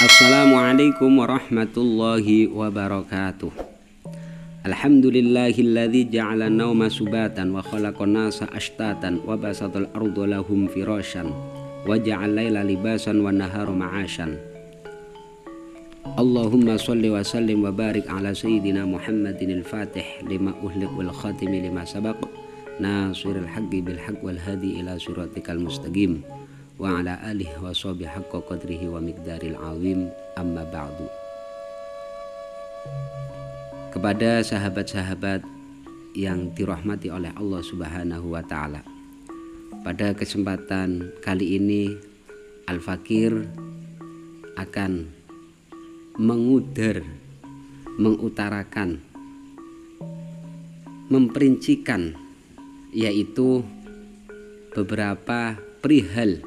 Assalamualaikum warahmatullahi wabarakatuh. Alhamdulillahilladzi ja'ala nauma subatan wa khalaqan nasa ashtatan wa basatal arda lahum firasyan wa ja'al laila libasan wa nahara ma'asyan. Allahumma sholli wa sallim wa barik ala sayyidina Muhammadin al-Fatih lima uhliq wal khatimi lima sabaq nasiril haqqi bil haqq wal hadi ila siratikal mustaqim wa ala alihi wa sahbihi haqqa qadrihi wa miqdaril azim, amma ba'du. Kepada sahabat-sahabat yang dirahmati oleh Allah Subhanahu wa taala, pada kesempatan kali ini Al-Fakir akan mengutarakan, memperincikan, yaitu beberapa perihal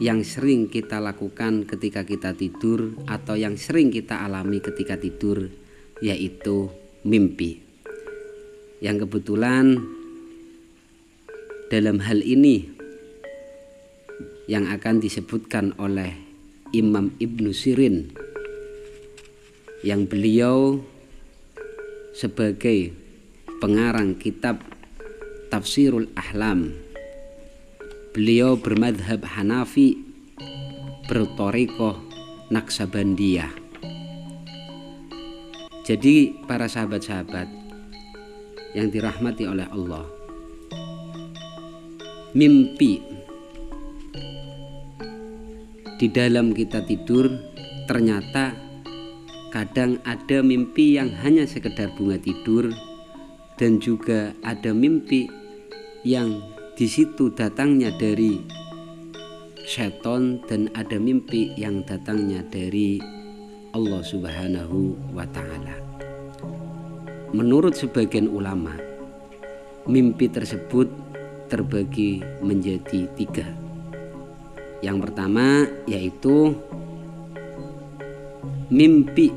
yang sering kita lakukan ketika kita tidur atau yang sering kita alami ketika tidur, yaitu mimpi. Yang kebetulan dalam hal ini yang akan disebutkan oleh Imam Ibnu Sirin, yang beliau sebagai pengarang kitab Tafsirul Ahlam, beliau bermadhab Hanafi, bertorikoh Naksabandiyah. Jadi para sahabat-sahabat yang dirahmati oleh Allah, mimpi di dalam kita tidur ternyata kadang ada mimpi yang hanya sekedar bunga tidur, dan juga ada mimpi yang di situ datangnya dari setan, dan ada mimpi yang datangnya dari Allah Subhanahu wa ta'ala. Menurut sebagian ulama, mimpi tersebut terbagi menjadi 3. Yang pertama yaitu mimpi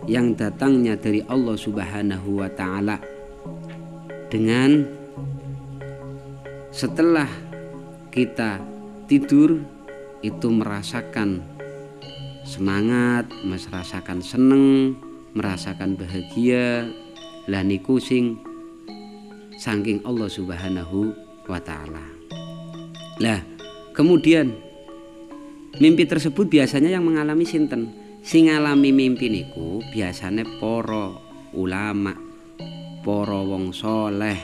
yang datangnya dari Allah Subhanahu wa ta'ala, dengan setelah kita tidur itu merasakan semangat, merasakan seneng, merasakan bahagia, lah niku sing saking Allah Subhanahu wa ta'ala. Lah kemudian mimpi tersebut biasanya yang mengalami sinten? Sing ngalami mimpi niku biasanya para ulama, para wong soleh,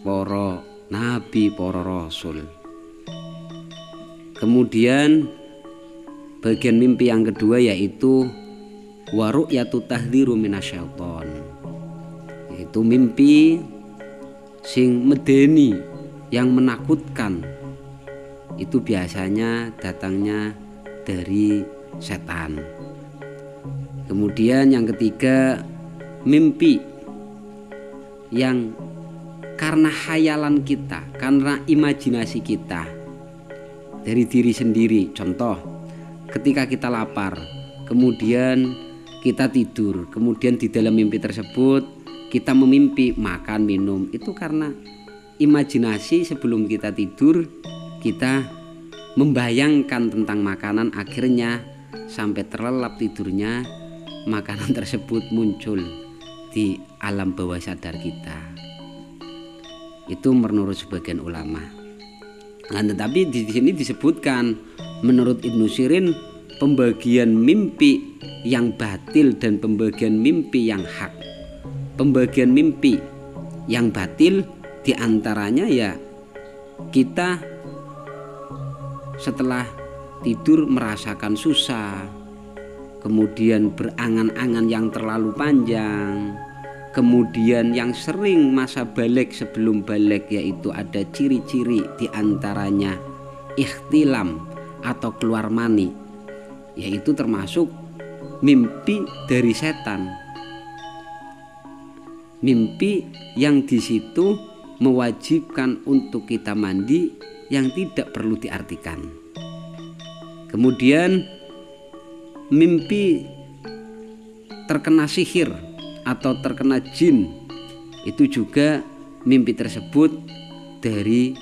para nabi, para rasul. Kemudian bagian mimpi yang kedua yaitu waru'yatu tahdhiru minasyaiton, yaitu mimpi sing medeni, yang menakutkan. Itu biasanya datangnya dari setan. Kemudian yang ketiga, mimpi yang karena khayalan kita, karena imajinasi kita dari diri sendiri. Contoh, ketika kita lapar, kemudian kita tidur, kemudian di dalam mimpi tersebut kita memimpi makan minum. Itu karena imajinasi sebelum kita tidur, kita membayangkan tentang makanan, akhirnya sampai terlelap tidurnya makanan tersebut muncul di alam bawah sadar kita. Itu menurut sebagian ulama. Nah, tetapi di sini disebutkan menurut Ibnu Sirin, pembagian mimpi yang batil dan pembagian mimpi yang hak. Pembagian mimpi yang batil diantaranya ya kita setelah tidur merasakan susah, kemudian berangan-angan yang terlalu panjang, kemudian yang sering masa balik sebelum balik, yaitu ada ciri-ciri diantaranya ikhtilam atau keluar mani, yaitu termasuk mimpi dari setan. Mimpi yang di situ mewajibkan untuk kita mandi, yang tidak perlu diartikan. Kemudian mimpi terkena sihir atau terkena jin, itu juga mimpi tersebut dari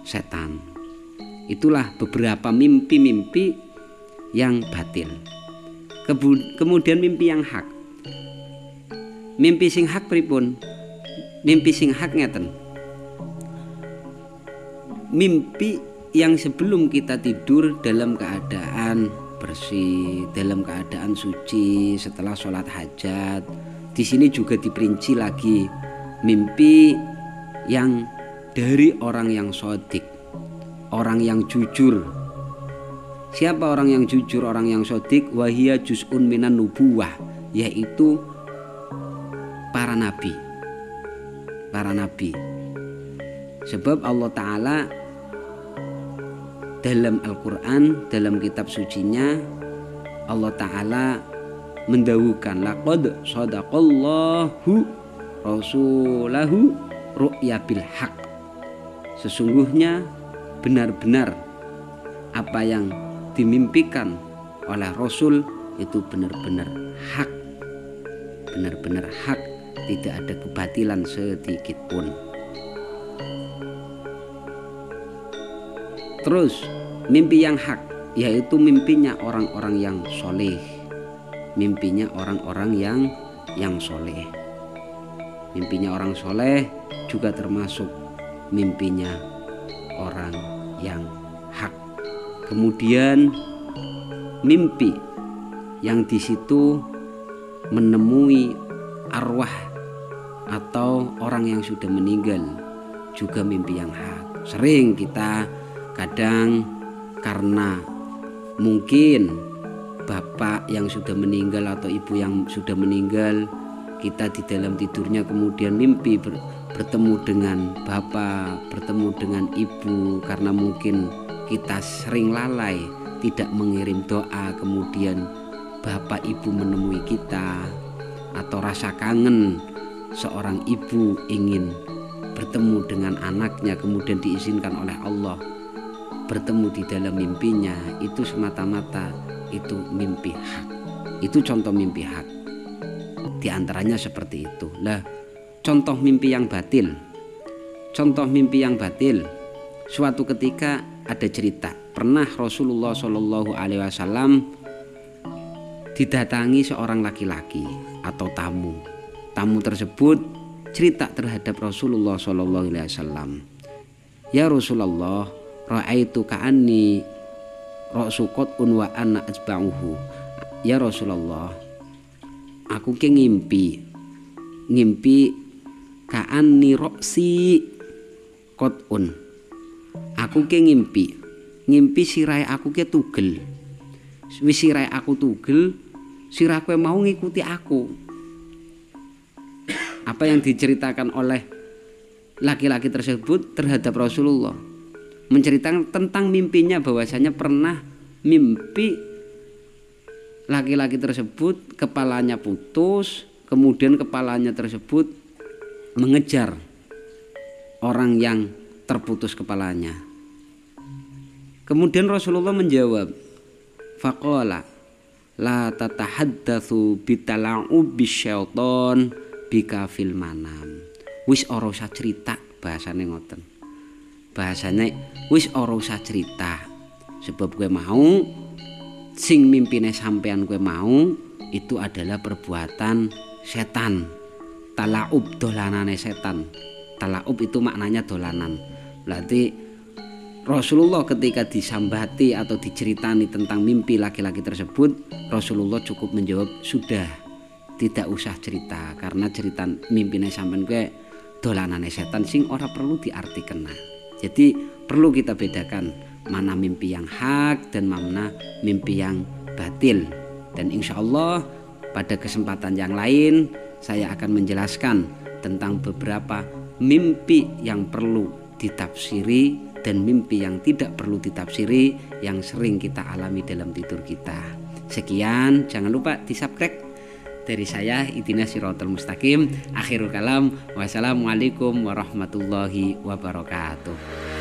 setan. Itulah beberapa mimpi-mimpi yang batil. Kemudian mimpi yang hak. Mimpi sing hak pripun? Mimpi sing hak ngeten. Mimpi yang sebelum kita tidur dalam keadaan bersih, dalam keadaan suci setelah sholat hajat. Di sini juga diperinci lagi mimpi yang dari orang yang shodiq, orang yang jujur. Siapa orang yang jujur, orang yang shodiq? Wahia juz'un minan nubuwah, yaitu para nabi. Para nabi. Sebab Allah Ta'ala dalam Al-Quran, dalam kitab sucinya, Allah Ta'ala mendawukan laqad shadaqallahu rasulahu ru'ya bil haq. Sesungguhnya benar-benar apa yang dimimpikan oleh Rasul itu benar-benar hak. Benar-benar hak, tidak ada kebatilan sedikit pun. Terus mimpi yang hak, yaitu mimpinya orang-orang yang soleh. Mimpinya orang-orang yang soleh. Mimpinya orang soleh juga termasuk mimpinya orang yang hak. Kemudian mimpi yang di situ menemui arwah atau orang yang sudah meninggal, juga mimpi yang hak. Sering kita kadang karena mungkin bapak yang sudah meninggal atau ibu yang sudah meninggal, kita di dalam tidurnya kemudian mimpi bertemu dengan bapak, bertemu dengan ibu, karena mungkin kita sering lalai tidak mengirim doa, kemudian bapak ibu menemui kita, atau rasa kangen seorang ibu ingin bertemu dengan anaknya, kemudian diizinkan oleh Allah bertemu di dalam mimpinya. Itu semata-mata itu mimpi hak. Itu contoh mimpi hak. Di antaranya seperti itu. Lah, contoh mimpi yang batil. Contoh mimpi yang batil. Suatu ketika ada cerita, pernah Rasulullah Shallallahu Alaihi Wasallam didatangi seorang laki-laki atau tamu. Tamu tersebut cerita terhadap Rasulullah Shallallahu Alaihi Wasallam. Ya Rasulullah, ra'aitu ka'anni ra'su qat'un wa anna asba'uhu. Ya Rasulullah, aku ke ngimpi ka'anni ra'si qat'un. Aku ke ngimpi sirai aku ke tugel. Wis sirai aku tugel, sirah kowe mau ngikuti aku. Apa yang diceritakan oleh laki-laki tersebut terhadap Rasulullah, menceritakan tentang mimpinya, bahwasanya pernah mimpi laki-laki tersebut kepalanya putus, kemudian kepalanya tersebut mengejar orang yang terputus kepalanya. Kemudian Rasulullah menjawab, faqala la tatahaddatsu bitala'ubi syaiton bika fil manam. Wis ora usah cerita, bahasane ngoten. Bahasane wis ora usah cerita, sebab kowe mau sing mimpine sampean kowe mau itu adalah perbuatan setan. Talaub, dolanane setan. Talaub itu maknanya dolanan. Berarti Rasulullah ketika disambati atau diceritani tentang mimpi laki-laki tersebut, Rasulullah cukup menjawab, sudah, tidak usah cerita, karena cerita mimpine sampean kowe dolanane setan sing ora perlu diartikan. Jadi perlu kita bedakan mana mimpi yang hak dan mana mimpi yang batil. Dan insya Allah pada kesempatan yang lain saya akan menjelaskan tentang beberapa mimpi yang perlu ditafsiri dan mimpi yang tidak perlu ditafsiri yang sering kita alami dalam tidur kita. Sekian, jangan lupa di-subscribe. Dari saya Ihdinas Shiratal Mustaqim. Akhirul kalam, wassalamualaikum warahmatullahi wabarakatuh.